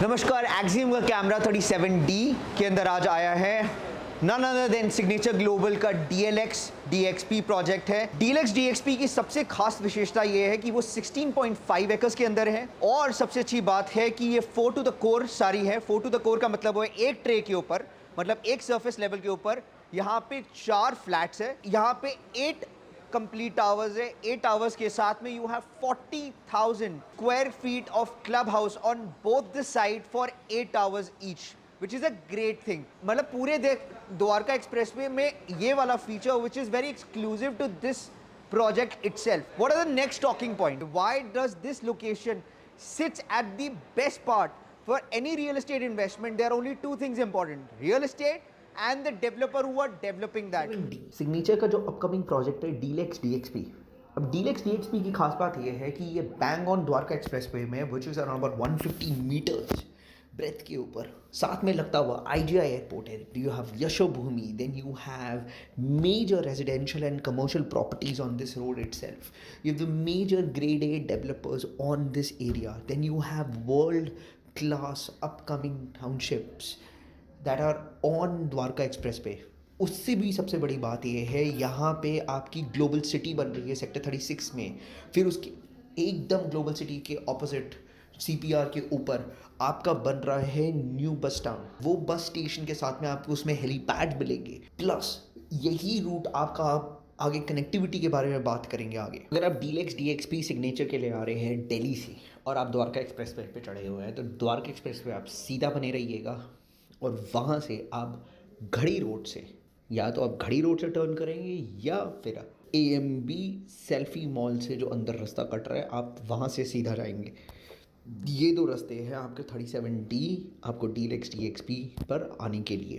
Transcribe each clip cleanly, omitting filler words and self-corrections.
नमस्कार। एक्सिम का camera 37D के अंदर आज आया है none other than Signature Global का DLX DXP प्रोजेक्ट है। DLX DXP की सबसे खास विशेषता ये है कि वो 16.5 एकर्स के अंदर है और सबसे अच्छी बात है कि ये 4 टू द कोर सारी है। 4 टू द कोर का मतलब वो है एक ट्रे के ऊपर, मतलब एक सरफेस लेवल के ऊपर यहाँ पे 4 फ्लैट्स है, यहाँ पे 8 कंप्लीट टावर्स है। 8 टावर्स के साथ में you have 40,000 square feet of club house on both the side for 8 towers each, which is a great thing. मतलब पूरे द्वारका एक्सप्रेसवे में ये वाला feature which is very exclusive to this project itself. What are the next talking point? Why does this location sits at the best part for any real estate investment? There are only two things important: real estate and the developer who are developing that. Signature का जो upcoming project है deluxe डीएक्सपी। अब deluxe डीएक्सपी की खास बात यह है कि ये बैंग ऑन द्वारका एक्सप्रेसवे में which is around about 150 meters breadth के ऊपर साथ में लगता हुआ IGI एयरपोर्ट है। You have Yashobhoomi, then you have major residential and commercial properties on this road itself, you have the major grade A developers on this area, then you have world class upcoming townships that are on Dwarka express पे। उससे भी सबसे बड़ी बात यह है यहाँ पे आपकी ग्लोबल सिटी बन रही है सेक्टर 36 में। फिर उसके एकदम ग्लोबल सिटी के ऑपोजिट CPR के ऊपर आपका बन रहा है न्यू बस टाउन। वो बस स्टेशन के साथ में आपको उसमें हेलीपैड मिलेंगे, प्लस यही रूट आपका आगे कनेक्टिविटी के बारे में बात करेंगे आगे। अगर आप डीलेक्स DXP सिग्नेचर के लिए आ रहे हैं दिल्ली से और आप द्वारका एक्सप्रेस वे पे चढ़े हुए हैं तो द्वारका एक्सप्रेस पे आप सीधा बने रहिएगा और वहाँ से आप घड़ी रोड से या तो आप घड़ी रोड से टर्न करेंगे या फिर AMB सेल्फी मॉल से जो अंदर रास्ता कट रहा है आप वहाँ से सीधा जाएंगे। ये दो रास्ते हैं आपके 37D आपको डीलेक्स DXP पर आने के लिए।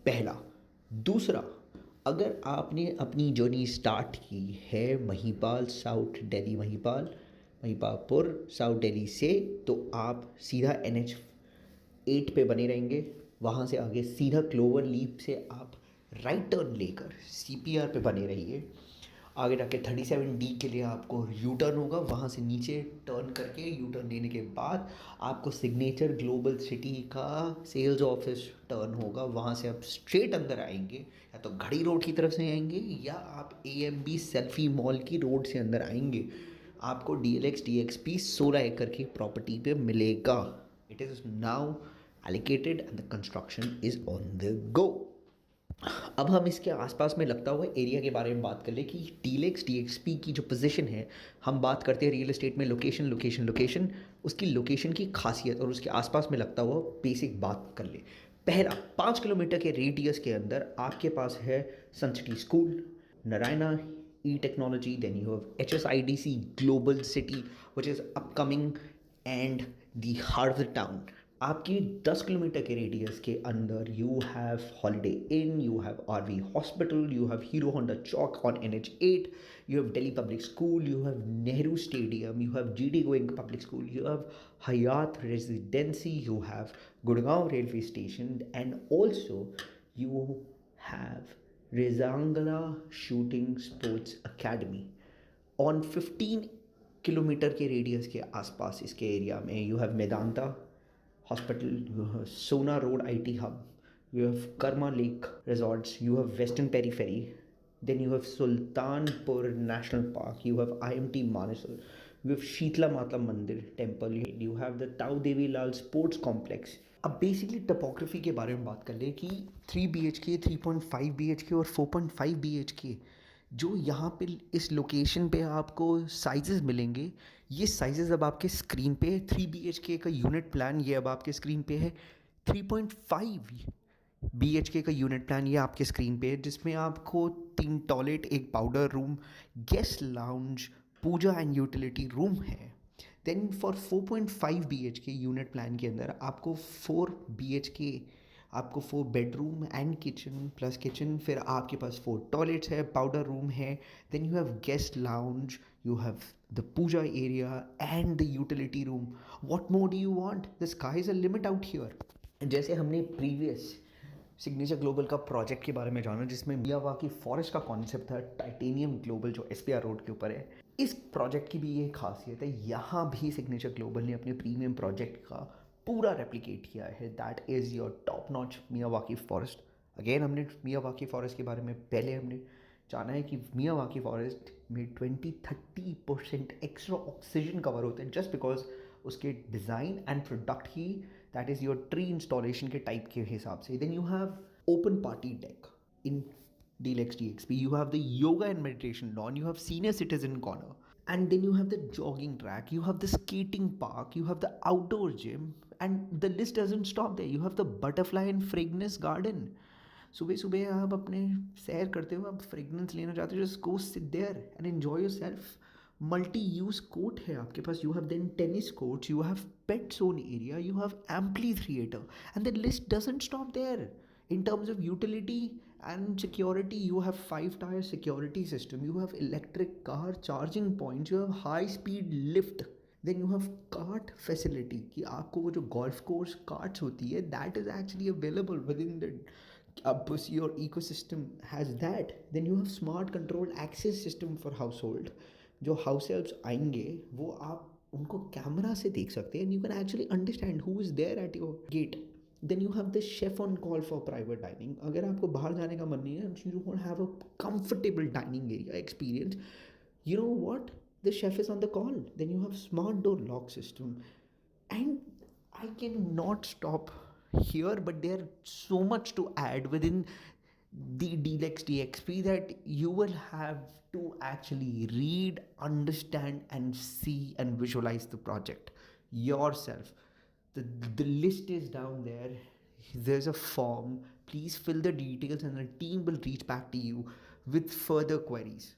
पहला। दूसरा, अगर आपने अपनी जर्नी स्टार्ट की है महिपाल साउथ दिल्ली महिपालपुर साउथ दिल्ली से तो आप सीधा NH8 पे बने रहेंगे। वहाँ से आगे सीधा क्लोवर लीफ से आप राइट टर्न लेकर CPR पे बने रहिए। आगे जाके 37D के लिए आपको यू टर्न होगा, वहाँ से नीचे टर्न करके यू टर्न लेने के बाद आपको सिग्नेचर ग्लोबल सिटी का सेल्स ऑफिस टर्न होगा। वहाँ से आप स्ट्रेट अंदर आएंगे, या तो घड़ी रोड की तरफ से आएंगे या आप AMB सेल्फी मॉल की रोड से अंदर आएंगे। आपको DLX DXP 16 एकड़ की प्रॉपर्टी पे मिलेगा। It is now allocated and the construction is on the go. अब हम इसके आसपास में लगता हुआ एरिया के बारे में बात कर ले कि डीलेक्स DXP की जो पोजीशन है, हम बात करते हैं रियल एस्टेट में लोकेशन, उसकी लोकेशन की खासियत और उसके आसपास में लगता हुआ बेसिक बात कर ले। पहला, 5 किलोमीटर के रेडियस के अंदर आपके पास है sun city school, Narayana technology, then you have HSIDC global city which is upcoming and the heart of the town. आपकी 10 किलोमीटर के रेडियस के अंदर you have holiday inn, you have RV hospital, you have Hero Honda Chowk on NH8, you have Delhi public school, you have Nehru stadium, you have GD Goenka public school, you have Hyatt residency, you have Gurgaon railway station and also you have Rezang La shooting sports academy on 15 kilometre के radius के आसपास। इसके area में you have Medanta hospital, you have Sona Road IT Hub, you have Karma Lake Resorts, you have Western Periphery, then you have Sultanpur National Park, you have IMT Manesar, you have Sheetla Mata Mandir Temple, you have the Tau Devi Lal Sports Complex। अब basically topography के बारे में बात कर ले कि 3 BHK, 3.5 BHK और 4.5 BHK जो यहाँ पे इस लोकेशन पे आपको साइजेस मिलेंगे। ये साइजेस अब आपके स्क्रीन पे है। 3 BHK का यूनिट प्लान ये अब आपके स्क्रीन पे है। 3.5 BHK का यूनिट प्लान ये आपके स्क्रीन पे है, जिसमें आपको 3 toilet, 1 powder room, guest lounge, puja and utility room है। Then for 4.5 BHK unit plan के अंदर आपको 4 BHK आपको 4 bedroom and kitchen plus kitchen, फिर आपके पास 4 टॉयलेट्स है, पाउडर रूम है, then you have guest lounge, you have the puja area and the utility room. What more do you want? The sky is a limit out here. जैसे हमने previous signature Global का project के बारे में जाना जिसमें Miyawaki forest का concept था, टाइटेनियम ग्लोबल जो SPR रोड के ऊपर है। इस प्रोजेक्ट की भी ये खासियत है, यहाँ भी सिग्नेचर ग्लोबल ने अपने प्रीमियम प्रोजेक्ट का पूरा रेप्लिकेट किया है. That is your top notch Miyawaki forest. Again हमने मियावाकी फॉरेस्ट के बारे में पहले हमने जाना है कि मियावाकी फॉरेस्ट में 20-30% एक्स्ट्रा ऑक्सीजन कवर होते हैं जस्ट बिकॉज उसके डिज़ाइन एंड प्रोडक्ट ही that is your tree installation के टाइप के हिसाब से. Then you have open party deck in Deluxe DXP. You have the yoga and meditation lawn. You have senior citizen corner. And then you have the jogging track. You have the skating park. You have the outdoor gym. And the list doesn't stop there. You have the butterfly and fragrance garden. सुबह सुबह आप अपने सैर करते हो, आप fragrance लेना चाहते हो, just go sit there and enjoy yourself. Multi use court है आपके पास. You have then tennis courts, you have pet zone area, you have amphitheatre and the list doesn't stop there. In terms of utility and security, you have 5-tier security system, you have electric car charging points, you have high speed lift, then you have cart facility कि आपको वो जो golf course carts होती है that is actually available within the your ecosystem has that. Then you have smart control access system for household. जो house helps आएंगे वो आप उनको कैमरा से देख सकते हैं and you can actually understand who is there at your gate. Then you have the chef on call for private dining. अगर आपको बाहर जाने का मन नहीं है, you want to have a comfortable dining area experience, you know what? The chef is on the call. Then you have smart door lock system. And I cannot stop here, but there so much to add within the Deluxe DXP that you will have to actually read, understand, and see and visualize the project yourself. The list is down there. There's a form. Please fill the details and the team will reach back to you with further queries.